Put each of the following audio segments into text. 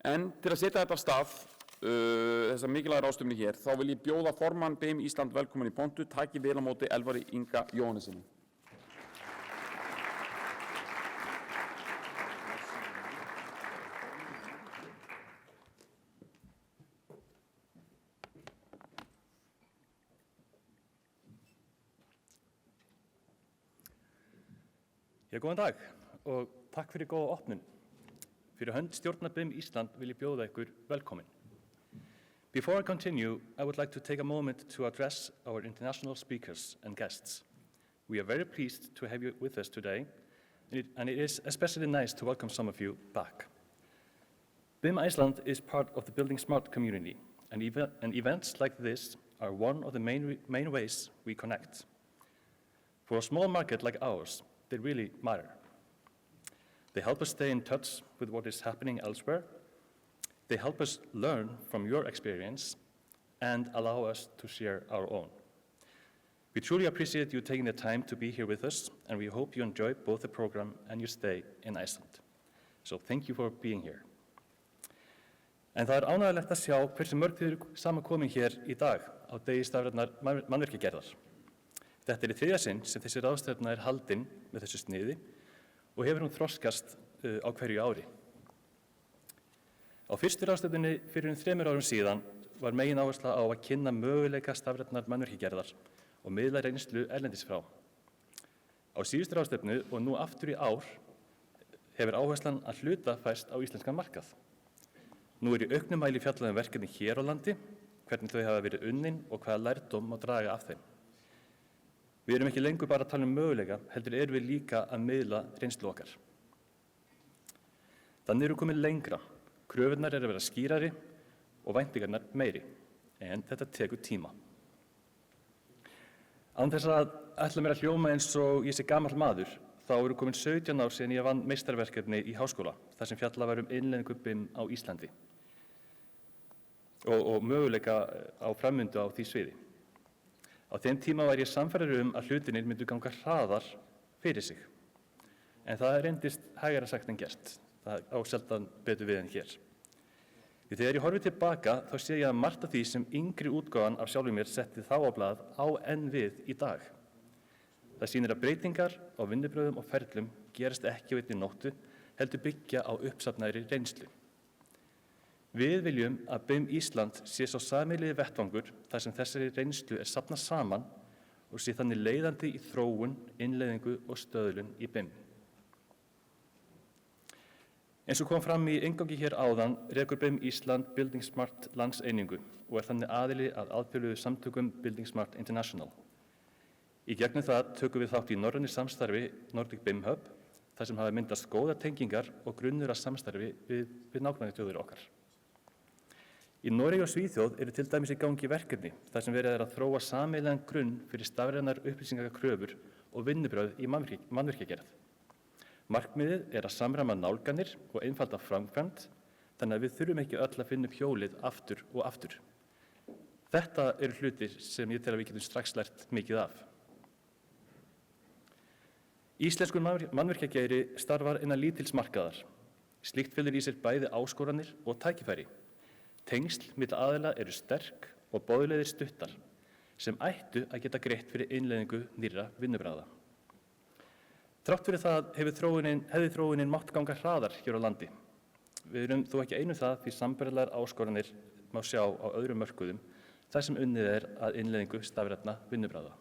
En til að setja þetta af stað, þessa mikilvæga ráðstefnu hér, þá vil ég bjóða formann BIM Ísland velkomin í pontu, taki vel á móti Elfari Inga Jóhannessyni. Góðan dag og takk fyrir góða opnun. Fyrir hönd stjórnar BIM Ísland vil ég bjóða ykkur velkomin. Before I continue, I would like to take a moment to address our international speakers and guests. We are very pleased to have you with us today, and it is especially nice to welcome some of you back. BIM Iceland is part of the Building Smart community, and events like this are one of the main ways we connect. For a small market like ours, they really matter. They help us stay in touch with what is happening elsewhere. They help us learn from your experience and allow us to share our own. We truly appreciate you taking the time to be here with us, and we hope you enjoy both the program and your stay in Iceland. So thank you for being here. En það ánægjulegt að sjá hversu mörg þið eru samankomin hér í dag á degi stafrænnar mannvirkjagerðar. Þetta í þriðja sinn sem þessi ráðstefna haldin með þessu sniði og hefur hún þroskast á hverju ári. Á fyrstu ráðstefnunni fyrir 3 árum síðan var megin áhersla á að kynna möguleika stafrænnar mannvirkjagerðar og miðla reynslu erlendis frá. Á síðustu ráðstefnu og nú aftur í ár hefur áherslan að hluta færst á íslenskan markað. Nú í auknum mæli fjallað verkefni hér á landi, hvernig þau hafa verið unnin og hvaða lærdóm má draga af þeim. Við erum ekki lengur bara að tala möguleika, heldur erum við líka að miðla reynslu okkar. Þannig erum við komin lengra, kröfurnar eru að vera skýrari og væntingarnar meiri, en þetta tekur tíma. Án þess að ætla mér að hljóma eins og ég sé gamall maður, þá eru komin 17 ár síðan ég vann meistarverkefni í háskóla, þar sem fjallað var innleiðingu BIM á Íslandi og möguleika á framvindu á því sviði. Á þeim tíma var ég sannfærður að hlutirnir myndu ganga hraðar fyrir sig. En það reyndist hægara sagt en gert. Það á sjaldan betur við en hér. Því þegar ég horfi tilbaka þá sé ég að margt af því sem yngri útgáfan af sjálfum mér setti þá á blað á enn við í dag. Það sýnir að breytingar á vinnubrögðum og ferlum gerast ekki á einni nóttu, heldur byggja á uppsafnaðri reynslu. Við viljum að BIM Ísland sé sá sameiginlegi vettvangur þar sem þessari reynslu safnað saman og sé þannig leiðandi í þróun, innleiðingu og stöðlun í BIM. Eins og kom fram í inngangi hér áðan rekur BIM Ísland Building Smart landseiningu og þannig aðili að alþjóðlegu samtökum Building Smart International. Í gegnum það tökum við þátt í norrænu samstarfi Nordic BIM Hub, þar sem hafa myndast góðar tengingar og grunnur að samstarfi við nágrannaþjóðir okkar. Í Noregi og Svíþjóð eru til dæmis í gangi verkefni þar sem verið að þróa sameiginlegan grunn fyrir stafrænar upplýsingakröfur og vinnubrögð í mannvirkjagerð. Markmiðið að samræma nálganir og einfalda framkvæmd, þannig að við þurfum ekki öll að finna upp hjólið aftur og aftur. Þetta eru hlutir sem ég tel að við getum strax lært mikið af. Íslenskur mannvirkjageiri starfar innan lítils markaðar. Slíkt felur í sér bæði áskoranir og tækifæri. Tengsl milli aðila eru sterk og boðleiðir stuttar sem ættu að geta greitt fyrir innleiðingu nýrra vinnubragða. Þrátt fyrir það hefði þróunin mátt ganga hraðar hér á landi. Við erum þó ekki einu það því sambærilegar áskoranir má sjá á öðrum mörkuðum þar sem unnið að innleiðingu stafrænna vinnubragða.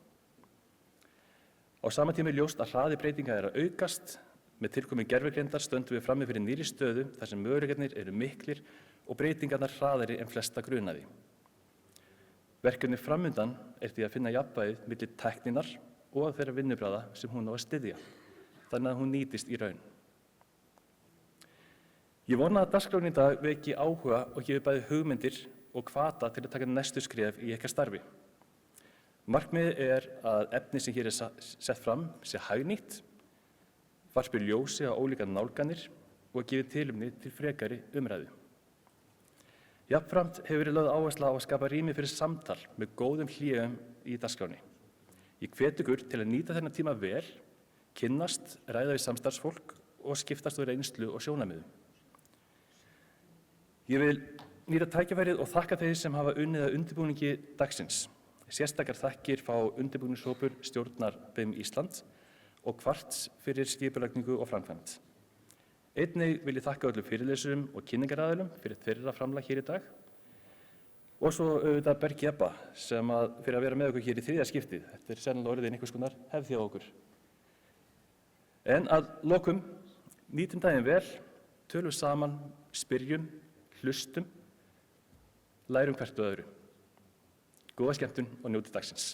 Á sama tíma ljóst að hraði breytinga að aukast. Með tilkomi gervigreindar stöndum við frammi fyrir nýrri stöðu þar sem möguleikarnir eru miklir og breytingarnar hraðari en flesta grunaði. Verkefni framundan því að finna jafnvægið milli tækninnar og þeirra vinnubragða sem hún á að styðja, þannig að hún nýtist í raun. Ég vona að dagskráin í dag veki áhuga og gefi bæði hugmyndir og hvata til að taka næstu skref í ykkar starfi. Markmiðið að efni sem hér sett fram sé hagnýtt, varpi ljósi á ólíkar nálganir og gefi tilefni til frekari umræðu. Jafnframt hefur verið lögð áhersla á að skapa rými fyrir samtal með góðum hléum í dagskráni. Ég hvet ykkur til að nýta þennan tíma vel, kynnast, ræða við samstarfsfólk og skiptast á reynslu og sjónarmiðum. Ég vil nýta tækifærið og þakka þeir sem hafa unnið að undirbúningi dagsins. Sérstakar þakkir fá undirbúningshópur stjórnar BIM Ísland og Kvarts fyrir skipulagningu og framkvæmd. Einnig vil ég þakka öllum fyrirlesurum og kynningaraðilum fyrir þeirra framlag hér í dag. Og svo auðvitað Berg Jebba sem fyrir að vera með okkur hér í 3. skiptið. Þetta er sennilega orðin einhvers konar hefð hjá okkur. En að lokum, nýtum daginn vel, tölum saman, spyrjum, hlustum, lærum hvert og öðru. Góða skemmtun og njótið dagsins.